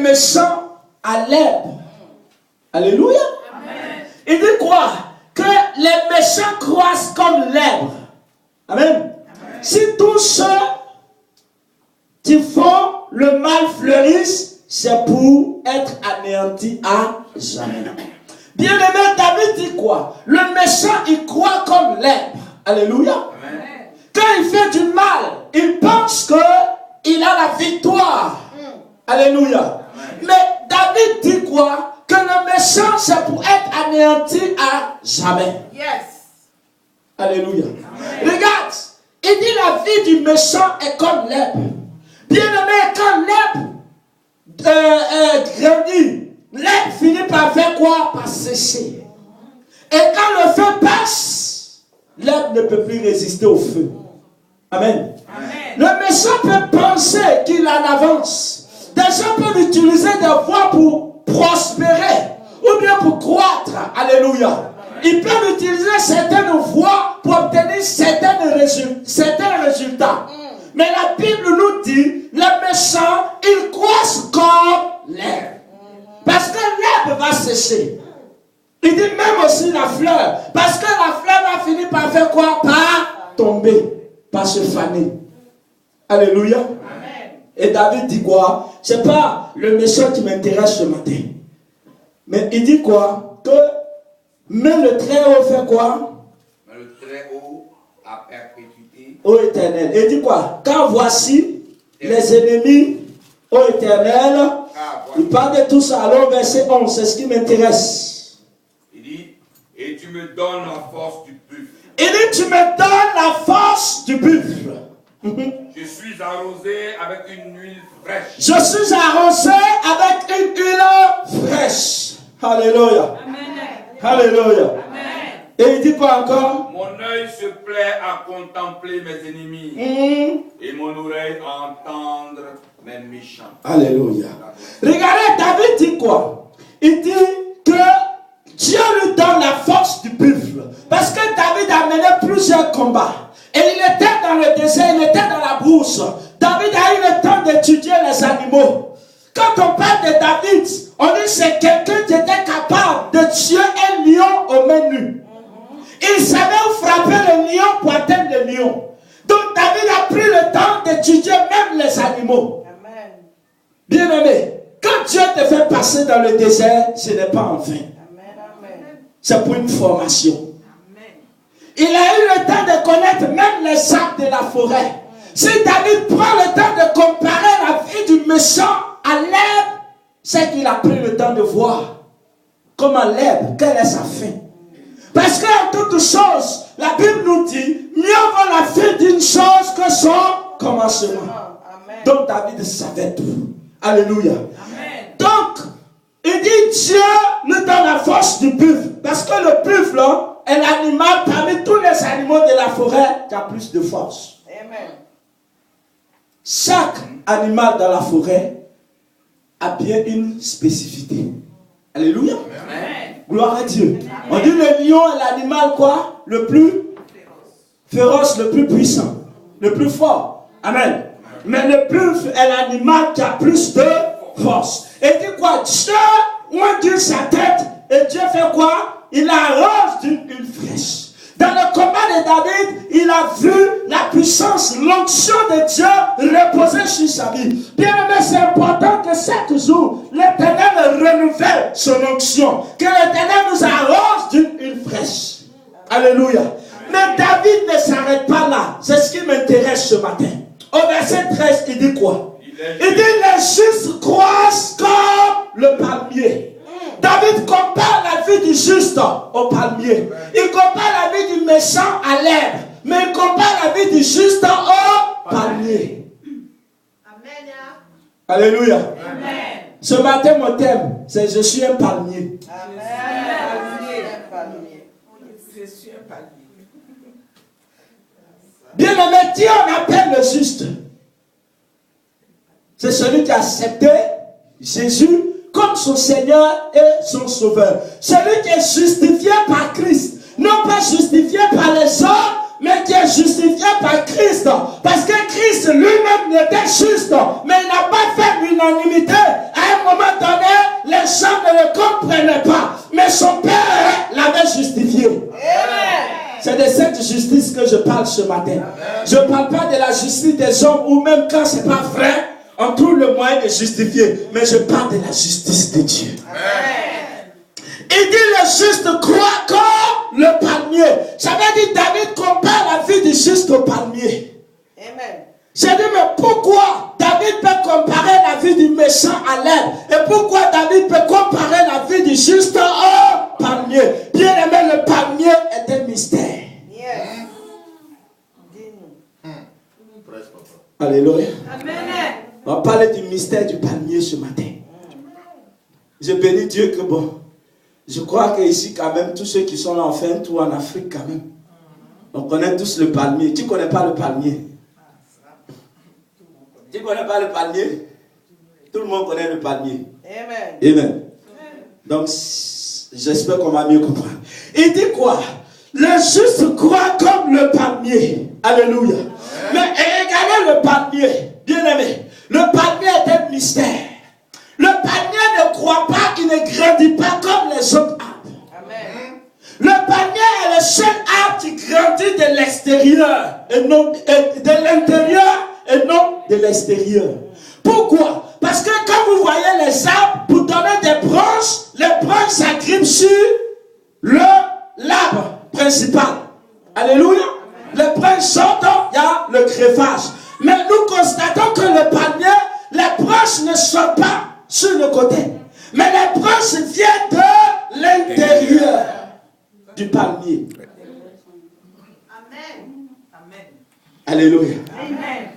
méchants à l'herbe. Alléluia. Amen. Il dit quoi? Que les méchants croissent comme l'herbe. Amen. Amen. Si tous ceux qui font le mal fleurissent, c'est pour être anéantis à jamais. Bien-aimé, David dit quoi? Le méchant, il croit comme l'herbe. Alléluia. Amen. Quand il fait du mal, il pense qu'il a la victoire. Alléluia. Amen. Mais David dit quoi? Que le méchant, c'est pour être anéanti à jamais. Yes. Alléluia. Amen. Regarde, il dit la vie du méchant est comme l'herbe. Bien-aimé, quand l'herbe grandit, l'herbe finit par faire quoi? Par sécher. Et quand le feu passe, l'herbe ne peut plus résister au feu. Amen. Amen. Le méchant peut penser qu'il en avance. Des gens peuvent utiliser des voies pour prospérer ou bien pour croître. Alléluia. Ils peuvent utiliser certaines voies pour obtenir certains résultats. Mais la Bible nous dit, les méchants, ils croissent comme l'herbe. Parce que l'herbe va sécher. Il dit même aussi la fleur. Parce que la fleur va finir par faire quoi? Par tomber, par se faner. Alléluia. Amen. Et David dit quoi? C'est pas le méchant qui m'intéresse ce matin. Mais il dit quoi? Que mais le Très-Haut fait quoi? Mais le Très-Haut à perpétuité. Ô Éternel. Il dit quoi? Car voici les ennemis, ô Éternel. Il parle de tout ça. Alors verset 11, c'est ce qui m'intéresse. Il dit, et tu me donnes la force du buffle. Il dit, tu me donnes la force du buffle. Je suis arrosé avec une huile fraîche. Je suis arrosé avec une huile fraîche. Alléluia. Amen. Alléluia. Amen. Et il dit quoi encore? Mon œil se plaît à contempler mes ennemis. Et mon oreille à entendre mes méchants. Alléluia. Regardez, David dit quoi? Il dit que Dieu lui donne la force du buffle. Parce que David a mené plusieurs combats. Et il était dans le désert, il était dans la brousse. David a eu le temps d'étudier les animaux. Quand on parle de David, on dit que c'est quelqu'un qui était capable de tuer un lion aux mains nues. Il savait où frapper le lion pour atteindre le lion. Donc David a pris le temps d'étudier même les animaux. Amen. Bien aimé, quand Dieu te fait passer dans le désert, ce n'est pas en vain. C'est pour une formation. Il a eu le temps de connaître même les arbres de la forêt. Si David prend le temps de comparer la vie du méchant à l'herbe, c'est qu'il a pris le temps de voir comment l'herbe, quelle est sa fin. Parce qu'en toute chose, la Bible nous dit, mieux vaut la fin d'une chose que son commencement. Amen. Donc David savait tout. Alléluia. Amen. Donc, il dit Dieu nous donne la force du buffle. Parce que le buffle est l'animal parmi tous les animaux de la forêt qui a plus de force. Amen. Chaque animal dans la forêt a bien une spécificité. Alléluia. Amen. Gloire à Dieu. Amen. On dit le lion est l'animal quoi? Le plus féroce, le plus puissant, le plus fort. Amen. Mais le buffle est l'animal qui a plus de force. Et dit quoi? Dieu oint sa tête et Dieu fait quoi? Il arrose d'une huile fraîche. Dans le combat de David, il a vu la puissance, l'onction de Dieu reposer sur sa vie. Bien aimé, c'est important que chaque jour, l'Éternel renouvelle son onction. Que l'Éternel nous arrose d'une huile fraîche. Alléluia. Mais David ne s'arrête pas là. C'est ce qui m'intéresse ce matin. Au verset 13, il dit quoi? Il dit les justes croissent comme le palmier. David compare la vie du juste au palmier. Il compare la vie du méchant à l'herbe. Mais il compare la vie du juste au palmier. Amen. Alléluia. Amen. Ce matin, mon thème, c'est je suis un palmier. Amen. Je suis un palmier. Bien aimé, Dieu on appelle le juste. C'est celui qui a accepté Jésus comme son Seigneur et son Sauveur. Celui qui est justifié par Christ. Non pas justifié par les hommes, mais qui est justifié par Christ. Parce que Christ lui-même n'était juste, mais il n'a pas fait l'unanimité. À un moment donné, les gens ne le comprenaient pas. Mais son Père l'avait justifié. C'est de cette justice que je parle ce matin. Je ne parle pas de la justice des hommes, ou même quand ce n'est pas vrai, on trouve le moyen de justifier. Mais je parle de la justice de Dieu. Il dit le juste croit comme le palmier. J'avais dit David compare la vie du juste au palmier. Amen. J'ai dit mais pourquoi David peut comparer la vie du méchant à l'herbe? Et pourquoi David peut comparer la vie du juste au palmier? Bien aimé, le palmier est un mystère. Yes. Alléluia. Amen. On va parler du mystère du palmier ce matin. Je bénis Dieu que bon. Je crois que ici quand même, tous ceux qui sont là, on fait un tour en Afrique quand même. On connaît tous le palmier. Tu ne connais pas le palmier? Tu ne connais pas le palmier? Tout le monde connaît le palmier. Amen. Amen. Donc, j'espère qu'on va mieux comprendre. Il dit quoi? Le juste croit comme le palmier. Alléluia. Mais regardez le palmier. Bien aimé. Le palmier est un mystère. Le palmier ne croit pas, il ne grandit pas comme les autres arbres. Amen. Le palmier est le seul arbre qui grandit de l'extérieur et non de l'intérieur et non de l'extérieur. Pourquoi? Parce que quand vous voyez les arbres, pour donner des branches, les branches s'agrippent sur l'arbre principal. Alléluia. Les branches sortent, il y a le greffage. Mais nous constatons que le palmier, les branches ne sont pas sur le côté. Mais les branches viennent de l'intérieur du palmier. Amen. Amen. Alléluia. Amen.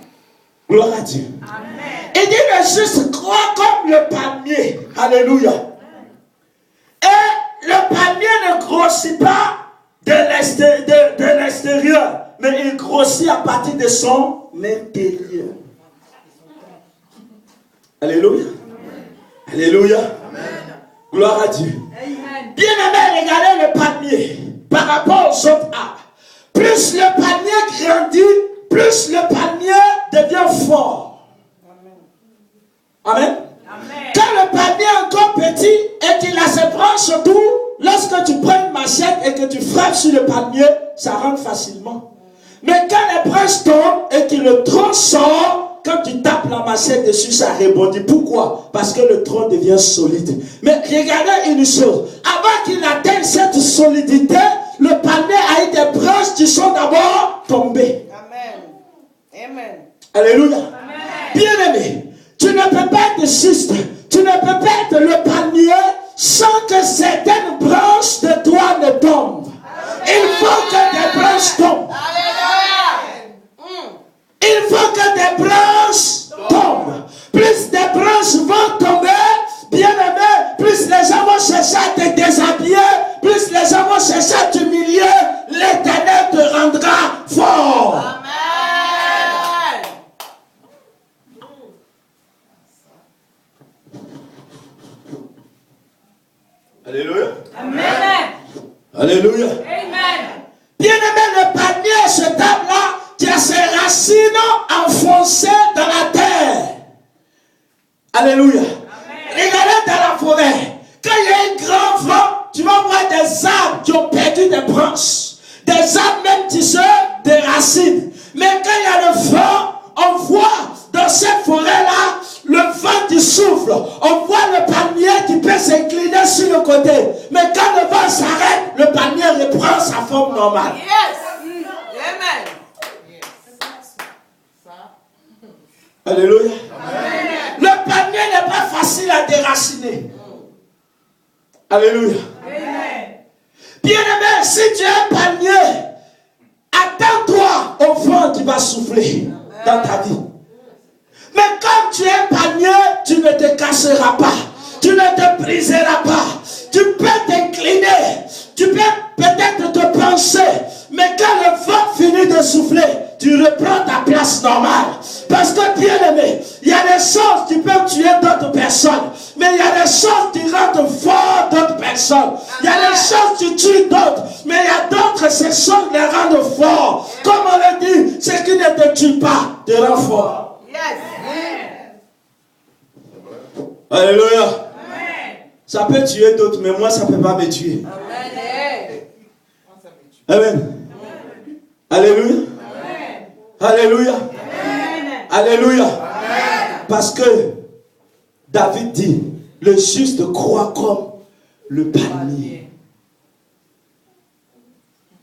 Gloire à Dieu. Amen. Il dit le juste croit comme le palmier. Alléluia. Et le palmier ne grossit pas de l'extérieur, mais il grossit à partir de son intérieur. Alléluia. Alléluia. Gloire à Dieu. Amen. Bien aimé, regardez le palmier par rapport aux autres arbres. Plus le palmier grandit, plus le palmier devient fort. Amen. Amen. Quand le palmier est encore petit et qu'il a ses branches autour, lorsque tu prends une machette et que tu frappes sur le palmier, ça rentre facilement. Mais quand les branches tombent et que le tronc sort, quand tu tapes la machette dessus, ça rebondit. Pourquoi? Parce que le tronc devient solide. Mais regardez une chose. Avant qu'il atteigne cette solidité, le palmier a eu des branches qui sont d'abord tombées. Amen. Amen. Alléluia. Amen. Bien aimé, tu ne peux pas être juste. Tu ne peux pas être le palmier sans que certaines branches de toi ne tombent. Il faut que des branches tombent. Il faut que des branches tombent. Plus des branches vont tomber, bien aimé, plus les gens vont chercher à te déshabiller, plus les gens vont chercher à t'humilier, l'Éternel te rendra fort. Amen. Alléluia. Amen. Alléluia. Amen. Bien aimé, le palmier, ce arbre-là, qui a ses racines enfoncées dans la terre. Alléluia. Regardez dans la forêt. Quand il y a un grand vent, tu vas voir des arbres qui ont perdu des branches. Des arbres même tissés des racines. Mais quand il y a le vent, on voit dans cette forêt-là le vent qui souffle. On voit le palmier qui peut s'incliner sur le côté. Mais quand le vent s'arrête, le palmier reprend sa forme normale. Yes. Amen. Alléluia. Amen. Le palmier n'est pas facile à déraciner. Alléluia. Amen. Bien aimé, si tu es un palmier, attends-toi au vent qui va souffler dans ta vie. Mais comme tu es un palmier, tu ne te casseras pas. Tu ne te briseras pas. Tu peux t'incliner. Tu peux peut-être te pencher. Mais quand le vent finit de souffler, tu reprends ta place normale. Parce que bien aimé, Il y a des choses qui peuvent tuer d'autres personnes. Mais il y a des choses qui rendent fort d'autres personnes. Il y a des choses qui tuent d'autres. Mais il y a d'autres, ces choses les rendent forts. Comme on l'a dit, ce qui ne te tue pas te rend fort. Alléluia. Ça peut tuer d'autres, mais moi, ça ne peut pas me tuer. Amen. Alléluia. Alléluia. Alléluia. Parce que David dit, le juste croit comme le palmier.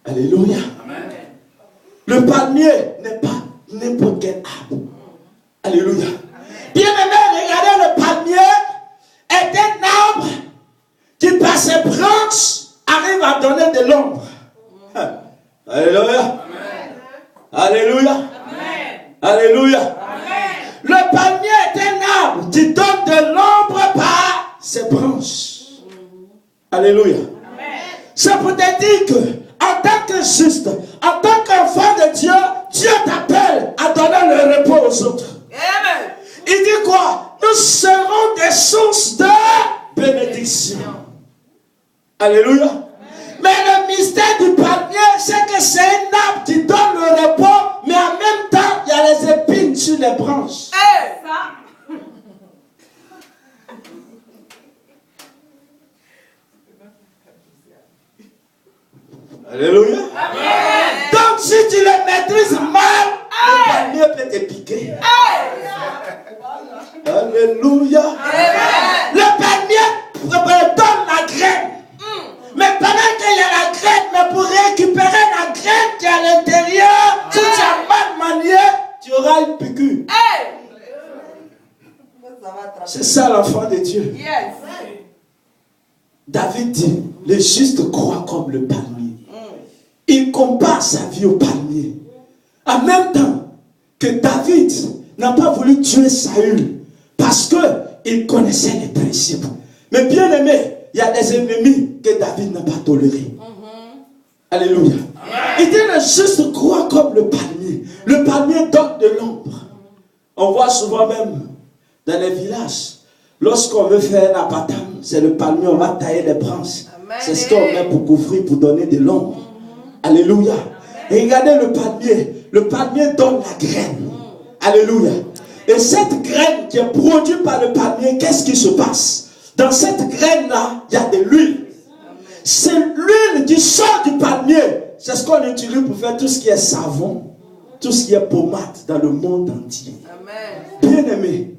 Alléluia. Le palmier n'est pas n'importe quel arbre. Alléluia. Bien aimé, regardez, le palmier est un arbre qui par ses branches arrive à donner de l'ombre. Alléluia. Alléluia. Alléluia. Le palmier est un arbre qui donne de l'ombre par ses branches. Alléluia. C'est pour te dire que, en tant que juste, en tant qu'enfant de Dieu, Dieu t'appelle à donner le repos aux autres. Il dit quoi? Nous serons des sources de bénédiction. Alléluia. Mais le mystère du palmier, c'est que c'est un arbre qui donne le repos, mais en même temps, il y a les épines sur les branches. Alléluia. Amen. Donc si tu le maîtrises mal, le palmier peut te piquer. Alléluia. Amen. Le palmier donne la graine. Mais pendant qu'il y a la graine, mais pour récupérer la graine qui est à l'intérieur, si tu as mal manié, tu auras une piqûre. C'est ça l'enfant de Dieu. David dit, le juste croit comme le palmier. Il compare sa vie au palmier. En même temps que David n'a pas voulu tuer Saül parce qu'il connaissait les principes. Mais bien aimé, il y a des ennemis que David n'a pas tolérés. Alléluia. Il dit le juste croit comme le palmier. Le palmier donne de l'ombre. On voit souvent même dans les villages, lorsqu'on veut faire un abattement, c'est le palmier, on va tailler les branches. C'est ce qu'on met pour couvrir, pour donner de l'ombre. Alléluia. Et regardez le palmier donne la graine. Alléluia. Et cette graine qui est produite par le palmier, qu'est-ce qui se passe? Dans cette graine-là, il y a de l'huile. C'est l'huile qui sort du palmier. C'est ce qu'on utilise pour faire tout ce qui est savon, tout ce qui est pommade dans le monde entier. Bien aimé,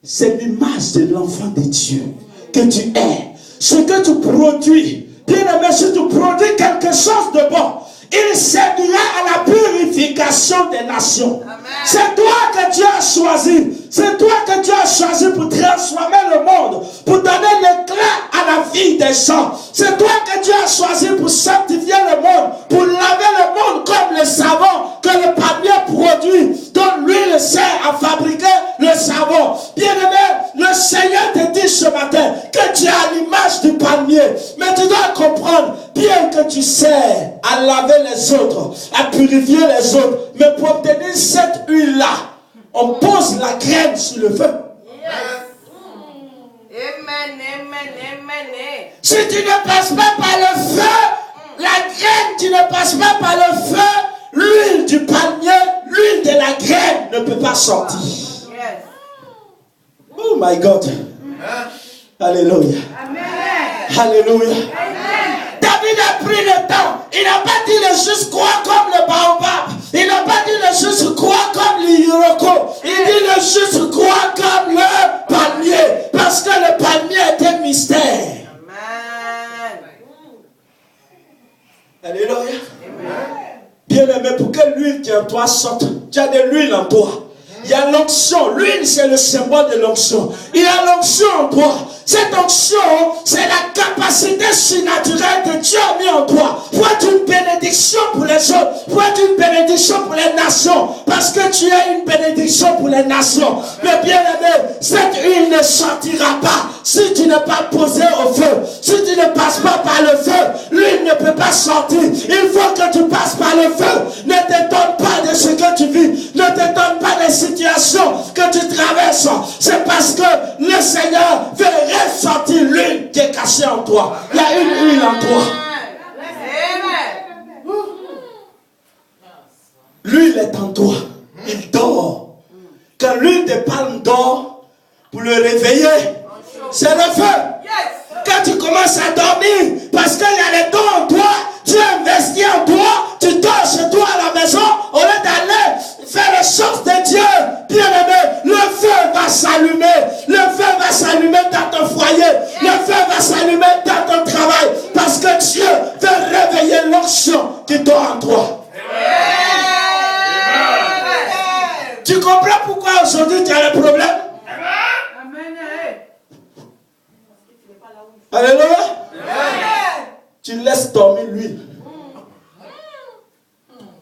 c'est l'image de l'enfant de Dieu que tu es. Ce que tu produis, bien aimé, si tu produis quelque chose de bon, il servira à la purification des nations. C'est toi que Dieu a choisi. C'est toi que Dieu a choisi pour transformer le monde, pour donner l'éclat à la vie des gens. C'est toi que Dieu a choisi pour sanctifier le monde, pour laver le monde comme le savon que le palmier produit, dont l'huile sert à fabriquer le savon. Bien-aimé, le Seigneur te dit ce matin que tu as l'image du palmier, mais tu dois comprendre, bien que tu sers à laver les autres, à purifier les autres, mais pour obtenir cette huile-là, on pose la graine sur le feu. Si tu ne passes pas par le feu, la graine qui ne passe pas par le feu, l'huile du palmier, l'huile de la graine ne peut pas sortir. Oh my God. Alléluia. Alléluia. David a pris le temps. Il n'a pas dit le juste croit comme le baobab. Il n'a pas dit le juste croit comme l'iroko. Il dit le juste croit comme le palmier. Parce que le palmier est un mystère. Alléluia. Bien aimé, pour que l'huile qui est en toi sorte, tu as de l'huile en toi. Il y a l'onction. L'huile, c'est le symbole de l'onction. Il y a l'onction en toi. Cette onction, c'est la capacité surnaturelle que Dieu a mis en toi pour être une bénédiction pour les autres, pour être une bénédiction pour les nations, parce que tu es une bénédiction pour les nations. Mais bien aimé, cette huile ne sortira pas si tu n'es pas posé au feu. Si tu ne passes pas par le feu, l'huile ne peut pas sortir. Il faut que tu passes par le feu ne t'étonne pas de ce que tu vis, ne t'étonne pas des situations que tu traverses. C'est parce que le Seigneur veut ressortir l'huile qui est cachée en toi. Il y a une huile en toi. L'huile est en toi. Il dort. Quand l'huile de palme dort, pour le réveiller, c'est le feu. Quand tu commences à dormir, parce qu'il y a les dons en toi, tu investis en toi, tu dors chez toi à la maison, au lieu d'aller faire les choses de Dieu, bien aimé, le feu va s'allumer. Le feu va s'allumer dans ton foyer. Le feu va s'allumer dans ton travail. Parce que Dieu veut réveiller l'onction qui dort en toi. Tu comprends pourquoi aujourd'hui tu as le problème? Alléluia. Tu laisses dormir l'huile.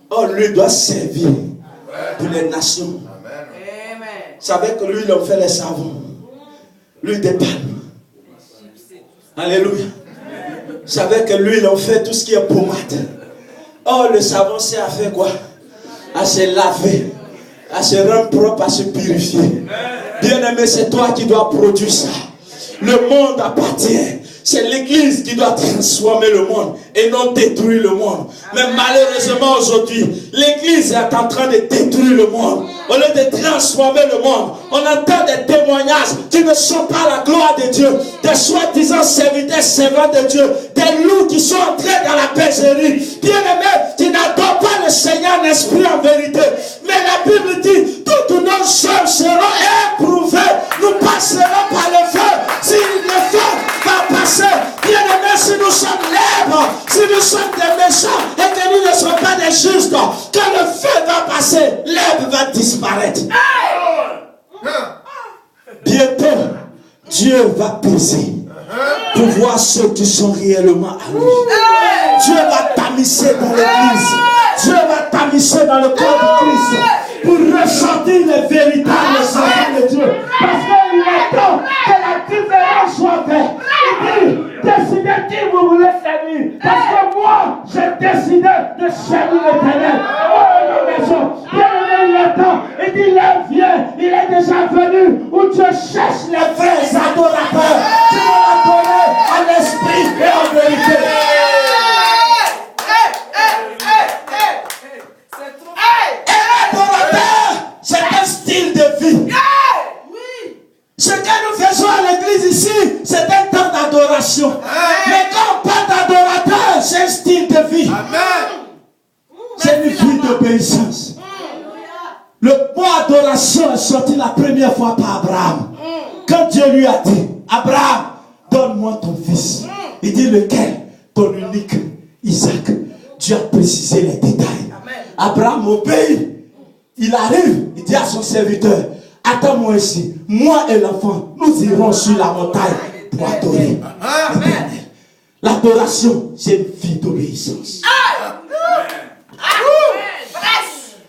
Oh, l'huile doit servir pour les nations. Vous savez que l'huile, on fait les savons. L'huile des palmes. Alléluia. Vous savez que l'huile, on fait tout ce qui est pommade. Oh, le savon, c'est à faire quoi? À se laver, à se rendre propre, à se purifier. Bien-aimé, c'est toi qui dois produire ça. Le monde appartient. C'est l'église qui doit transformer le monde et non détruire le monde. Mais malheureusement aujourd'hui, l'église est en train de détruire le monde. Au lieu de transformer le monde, on entend des témoignages qui ne sont pas la gloire de Dieu. Des soi-disant serviteurs, servants de Dieu. Des loups qui sont entrés dans la bergerie. Bien-aimé, tu n'adores pas le Seigneur en esprit en vérité. Mais la Bible dit, toutes nos œuvres seront éprouvées. Nous passerons par le feu. Si le feu va passer, bien-aimé, si nous sommes libres, si nous sommes des méchants et que nous ne sommes pas des justes, quand le feu va passer, l'herbe va disparaître. Bientôt, Dieu va peser pour voir ceux qui sont réellement à lui. Dieu va tamisser dans l'église. Dieu va tamisser dans le corps du Christ pour ressentir les véritables enfants de Dieu. Parce qu'il est temps que la différence soit faite. Il dit, décidez qui vous voulez servir. Parce que moi, j'ai décidé de servir l'Éternel. Oh, la maison, bien-aimé, il est temps. Il dit, l'heure vient, il est déjà venu, où Dieu cherche les vrais adorateurs qui vont l'adorer en esprit et en vérité. C'est un style de vie. Ce que nous faisons à l'église ici, c'est un temps d'adoration. Mais quand on parle d'adorateur, c'est un style de vie. C'est une vie d'obéissance. Le mot adoration est sorti la première fois par Abraham. Quand Dieu lui a dit, Abraham, donne-moi ton fils. Il dit lequel? Ton unique Isaac. Dieu a précisé les détails. Abraham obéit. Il arrive, il dit à son serviteur, attends-moi ici, moi et l'enfant, nous irons sur la montagne pour adorer l'Éternel. L'adoration, c'est une vie d'obéissance.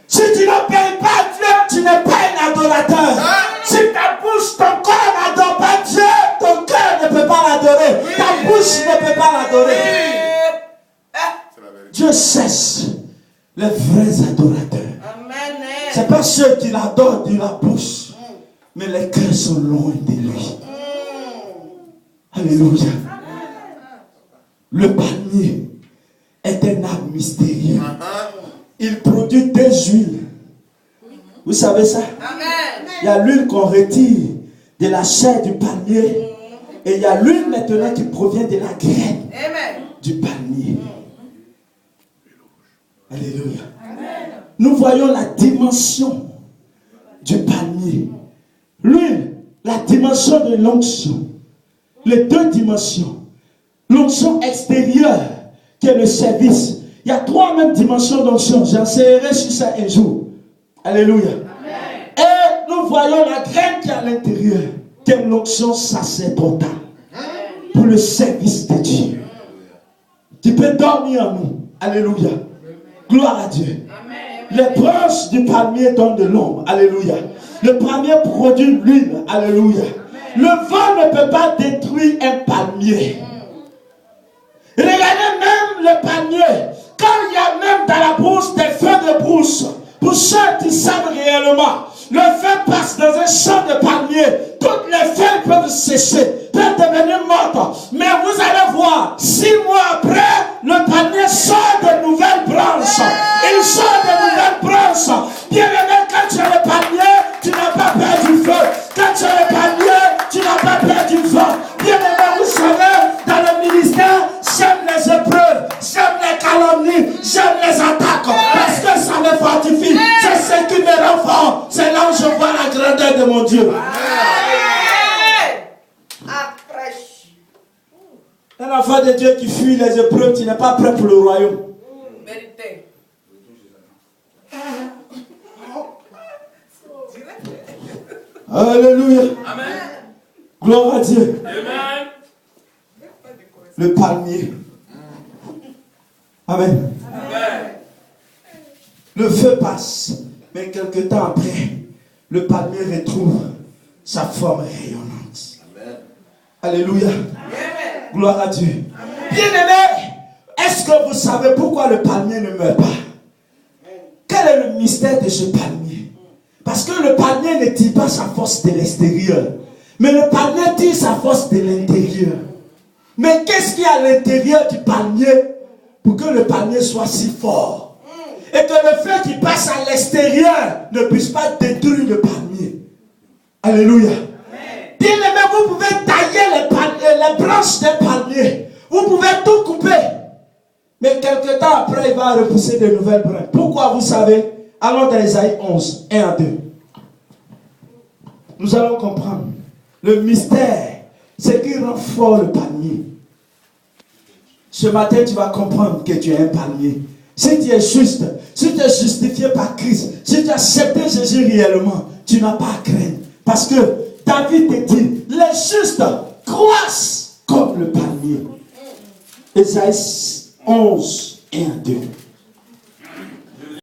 Si tu ne payes pas Dieu, tu n'es pas un adorateur. Si ta bouche, ton corps n'adore pas Dieu, ton cœur ne peut pas l'adorer. Ta bouche ne peut pas l'adorer. Dieu cesse les vrais adorateurs. C'est pas ceux qui l'adorent de la bouche, mais les cœurs sont loin de lui. Alléluia. Le palmier est un arbre mystérieux. Il produit des huiles. Vous savez ça? Il y a l'huile qu'on retire de la chair du palmier. Et il y a l'huile maintenant qui provient de la graine du palmier. Alléluia. Nous voyons la dimension du palmier. L'huile, la dimension de l'onction. Les deux dimensions. L'onction extérieure, qui est le service. Il y a trois mêmes dimensions d'onction. J'enseignerai sur ça un jour. Alléluia. Amen. Et nous voyons la graine qui est à l'intérieur, qui est l'onction sacerdotale. Pour le service de Dieu. Tu peux dormir en nous. Alléluia. Gloire à Dieu. Les branches du palmier donnent de l'ombre. Alléluia. Le palmier produit l'huile. Alléluia. Le vent ne peut pas détruire un palmier. Regardez même le palmier. Quand il il y a même dans la brousse des feux de brousse. Pour ceux qui savent réellement, le feu passe dans un champ de palmier. Toutes les feuilles peuvent sécher, peuvent devenir mortes. Mais vous allez voir, 6 mois après, le palmier sort de nouvelles branches. Il sort de nouvelles branches. Bien aimé, quand tu as le palmier, tu n'as pas peur du feu. Quand tu as le palmier, tu n'as pas peur du vent. Bien aimé, vous savez, dans le ministère, j'aime les épreuves, j'aime les calomnies, j'aime les attaques. Parce que ça me fortifie. C'est ce qui me rend fort. C'est là où je vois la grandeur de mon Dieu. Un enfant de Dieu qui fuit les épreuves, tu n'es pas prêt pour le royaume. Vérité. Alléluia. Amen. Gloire à Dieu. Amen. Le palmier. Amen. Amen. Le feu passe, mais quelque temps après, le palmier retrouve sa forme rayonnante. Amen. Alléluia. Amen. Gloire à Dieu. Bien aimé, est-ce que vous savez pourquoi le palmier ne meurt pas? Quel est le mystère de ce palmier? Parce que le palmier ne tire pas sa force de l'extérieur, mais le palmier tire sa force de l'intérieur. Mais qu'est-ce qu'il y a à l'intérieur du palmier pour que le palmier soit si fort? Et que le feu qui passe à l'extérieur ne puisse pas détruire le palmier. Alléluia. Bien aimé, vous pouvez tailler les branches des palmiers. Vous pouvez tout couper. Mais quelque temps après, il va repousser de nouvelles branches. Pourquoi vous savez? Allons dans Isaïe 11, 1 à 2. Nous allons comprendre. Le mystère, c'est qui rend fort le palmier. Ce matin, tu vas comprendre que tu es un palmier. Si tu es juste, si tu es justifié par Christ, si tu as accepté Jésus réellement, tu n'as pas à craindre. Parce que David te dit, les justes croissent comme le palmier. Isaïe 11, 1 à 2.